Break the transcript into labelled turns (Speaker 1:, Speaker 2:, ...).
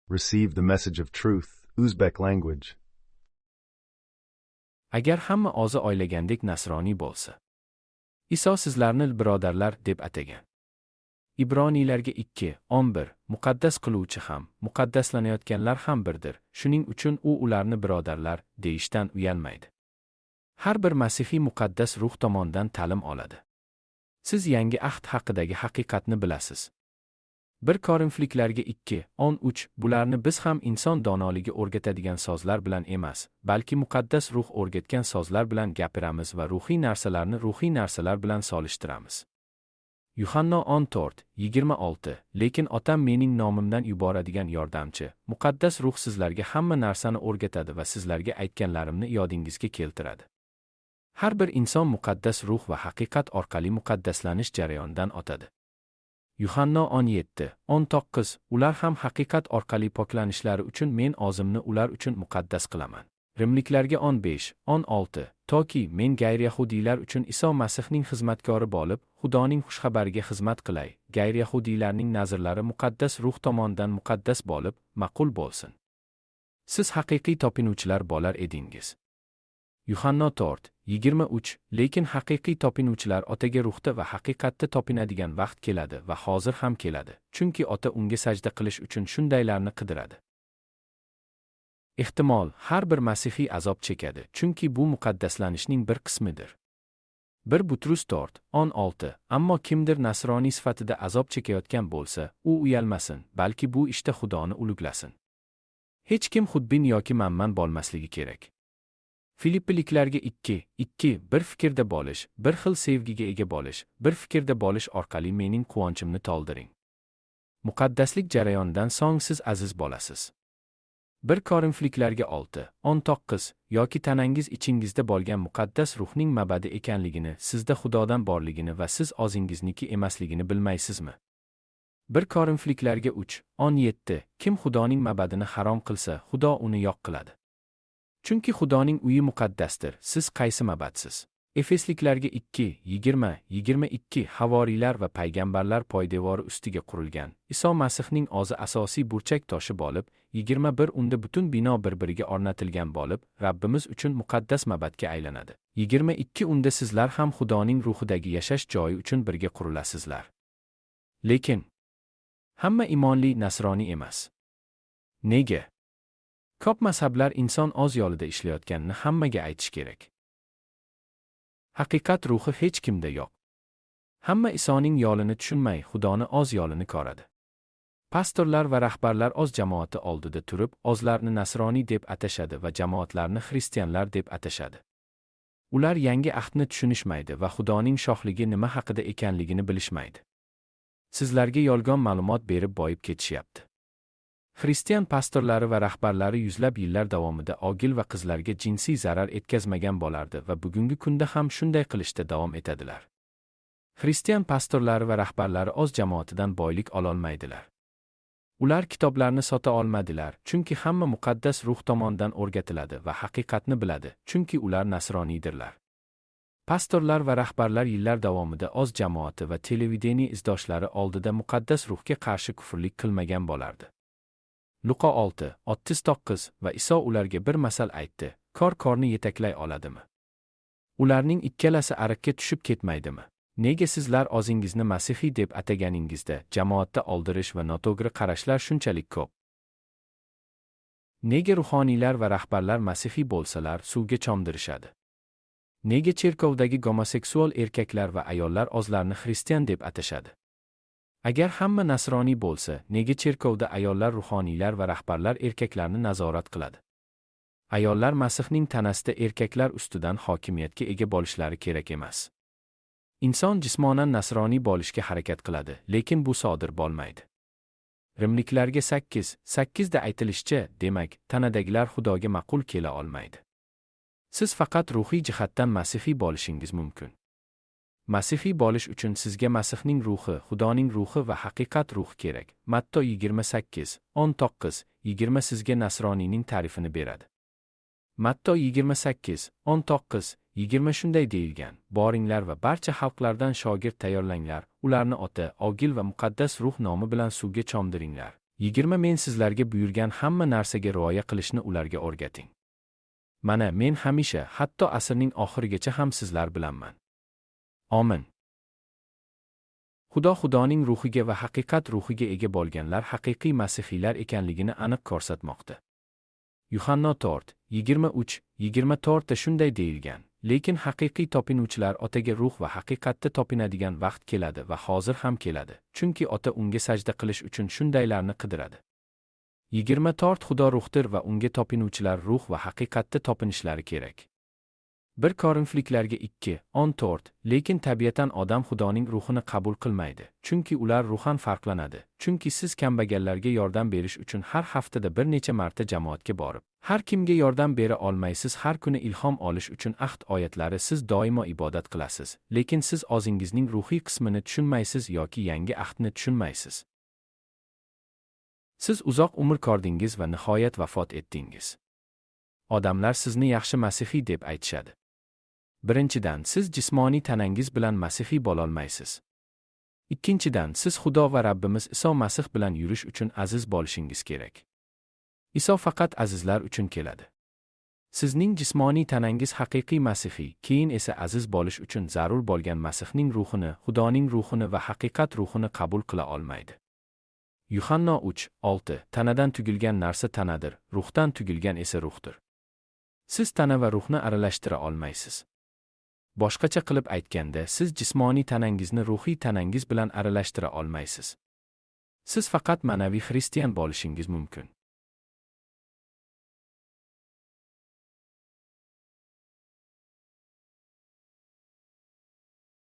Speaker 1: Receive the message of truth, Uzbek language.
Speaker 2: Agar hamma o'zi o'ylagandek nasroniy bo'lsa. Iso sizlarni birodarlar deb atagan. Ibroniylarga 2:11 Muqaddas qiluvchi ham, muqaddaslanayotganlar ham birdir. Shuning uchun u ularni birodarlar deyishdan uyalmaydi. Har bir masihiy muqaddas ruh tomonidan ta'lim oladi. Siz yangi ahd haqidagi haqiqatni bilasiz. 1 Korinfliklarga 2:13 Bularni biz ham inson donoligi o'rgatadigan sozlar bilan emas, balki muqaddas ruh o'rgatgan sozlar bilan gapiramiz va ruhiy narsalar bilan solishtiramiz. Yuhanna 14:26 Lekin Otam mening nomimdan yuboradigan yordamchi, muqaddas ruh sizlarga hamma narsani o'rgatadi va sizlarga aytganlarimni yodingizga keltiradi. Har bir inson muqaddas ruh va haqiqat orqali muqaddaslanish jarayonidan o'tadi. Yuhanna 17:19 Ular ham haqiqat orqali poklanishlari uchun men o'zimni ular uchun muqaddas qilaman. Rimliklarga 15:16 Toki men g'ayriyahudiylar uchun Iso Masihning xizmatkori bo'lib, Xudoning xushxabariga xizmat qilay. G'ayriyahudiylarning nazrlari muqaddas ruh tomonidan muqaddas bo'lib, ma'qul bo'lsin. Siz haqiqiy topinuvchilar bo'lar edingiz. Yuhanna 4:23 Lekin haqiqiy topinuvchilar Otaga ruhda va haqiqatda topinadigan vaqt keladi va hozir ham keladi, chunki Ota unga sajda qilish uchun shundaylarni qidiradi. Ehtimol, har bir masihiy azob chekadi, chunki bu muqaddaslanishning bir qismidir. 1 Butrus 4:16 Ammo kimdir nasroniy sifatida azob chekayotgan bo'lsa, u uyalmasin, balki bu ishda Xudoni uluglasin. Hech kim xudbin yoki manman bo'lmasligi kerak. Filippiliklarga 2:2 Bir fikrda bo'lish, bir xil sevgiga ega bo'lish, bir fikrda bo'lish orqali mening quvonchimni to'ldiring. Muqaddaslik jarayonidan so'ng siz aziz bo'lasiz. 1 Korinfliklarga 6:19 Yoki tanangiz ichingizda bo'lgan muqaddas ruhning mabadi ekanligini, sizda Xudodan borligini va siz o'zingizniki emasligini bilmaysizmi? 1 Korinfliklarga 3:17 Kim Xudoning mabadini harom qilsa, Xudo uni yo'q qiladi. Chunki Xudoning uyi muqaddasdir, siz qaysi mabadsiz? Efesliklarga 2:20-22 Havoriylar va payg'ambarlar poydevori ustiga qurilgan. Iso Masihning o'zi asosiy burchak toshi bo'lib, 21 unda butun bino bir-biriga o'rnatilgan bo'lib, Rabbimiz uchun muqaddas mabadga aylanadi. 22 unda sizlar ham Xudoning ruhidagi yashash joyi uchun birga qurilasizlar. Lekin hamma imonli nasroniy emas. Nega? Ko'p mazhablar inson o'z yo'lida ishlayotganini hammaga aytish kerak. Haqiqat ruhi hech kimda yo'q. Hamma Isoning yo'lini tushunmay, Xudoni o'z yo'lini ko'radi. Pastorlar va rahbarlar o'z jamoati oldida turib, o'zlarini nasroniy deb atashadi va jamoatlarni xristianlar deb atashadi. Ular yangi ahdni tushunishmaydi va Xudoning shohligi nima haqida ekanligini bilishmaydi. Sizlarga yolg'on ma'lumot berib boyib ketishyapti. Xristian pastorlari va rahbarlari yuzlab yillar davomida ogil va qizlarga jinsiy zarar etkazmagan bo'lardi va bugungi kunda ham shunday qilishda davom etadilar. Xristian pastorlari va rahbarlari o'z jamoatidan boylik ololmaydilar. Ular kitoblarni sota olmadilar, chunki hamma muqaddas ruh tomonidan o'rgatiladi va haqiqatni biladi, chunki ular nasroniydirlar. Pastorlar va rahbarlar yillar davomida o'z jamoati va televideniya izdoshlari oldida muqaddas ruhga qarshi kufrlik qilmagan bo'lardi. Luqa 6:39 va Iso ularga bir masal aytdi. Korni yetaklay oladimi? Ularning ikkalasi ariqqa tushib ketmaydimi? Nega sizlar o'zingizni masihiy deb ataganingizda jamoatda oldirish va noto'g'ri qarashlar shunchalik ko'p? Nega ruhoniylar va rahbarlar masihiy bo'lsalar suvga cho'mdirishadi? Nega cherkovdagi gomoseksual erkaklar va ayollar o'zlarini xristian deb atashadi? Agar hamma nasroniy bo'lsa, nega cherkovda ayollar ruhoniylar va rahbarlar erkaklarni nazorat qiladi? Ayollar Masihning tanasida erkaklar ustidan hokimiyatga ega bo'lishlari kerak emas. Inson jismonan nasroniy bo'lishga harakat qiladi, lekin bu sodir bo'lmaydi. Rimliklarga 8:8 da aytilishicha, demak, tanadagilar Xudoga ma'qul kela olmaydi. Siz faqat ruhiy jihatdan masihiy bo'lishingiz mumkin. Masihiy bo'lish uchun sizga Masihning ruhi, Xudoning ruhi va haqiqat ruhi kerak. Matto 28:19-20 sizga nasroniyning ta'rifini beradi. Matto 28:19-20 shunday deyilgan: Boringlar va barcha xalqlardan shogird tayyorlanglar, ularni ota, ogil va muqaddas ruh nomi bilan suvga cho'mdiringlar. 20 Men sizlarga buyurgan hamma narsaga rioya qilishni ularga o'rgating. Mana men hamisha, hatto asrning oxirigacha ham sizlar bilanman. Amin. Xudoning ruhiga va haqiqat ruhiga ega bo'lganlar haqiqiy masihiylar ekanligini aniq ko'rsatmoqda. Yuhanna 4:23-24 da shunday deyilgan: lekin haqiqiy topinuvchilar Otaga ruh va haqiqatda topinadigan vaqt keladi va hozir ham keladi, chunki Ota unga sajda qilish uchun shundaylarni qidiradi. 24 Xudo ruhdir va unga topinuvchilar ruh va haqiqatda topinishlari kerak. 1 Korinfliklarga 2:14 Lekin tabiatan odam Xudoning ruhini qabul qilmaydi, chunki ular ruhan farqlanadi. Chunki siz kambag'allarga yordam berish uchun har haftada bir necha marta jamoatga borib, har kimga yordam bera olmaysiz. Har kuni ilhom olish uchun ahd oyatlari siz doimo ibodat qilasiz, lekin siz o'zingizning ruhiy qismini tushunmaysiz yoki yangi ahdni tushunmaysiz. Siz uzoq umr ko'rdingiz va nihoyat vafot etdingiz. Odamlar sizni yaxshi masihiy deb aytishadi. Birinchidan, siz jismoniy tanangiz bilan masihiy bo'lolmaysiz. Ikkinchidan, siz Xudo va Rabbimiz Iso Masih bilan yurish uchun aziz bo'lishingiz kerak. Iso faqat azizlar uchun keladi. Sizning jismoniy tanangiz haqiqiy masihiy, keyin esa aziz bo'lish uchun zarur bo'lgan Masihning ruhini, Xudoning ruhini va haqiqat ruhini qabul qila olmaydi. Yuhanna 3:6 Tanadan tugilgan narsa tanadir, ruhdan tugilgan esa ruhdir. Siz tana va ruhni aralashtira olmaysiz. Boshqacha qilib aytganda, siz jismoniy tanangizni ruhiy tanangiz bilan aralashtira olmaysiz. Siz faqat ma'naviy xristian bo'lishingiz mumkin.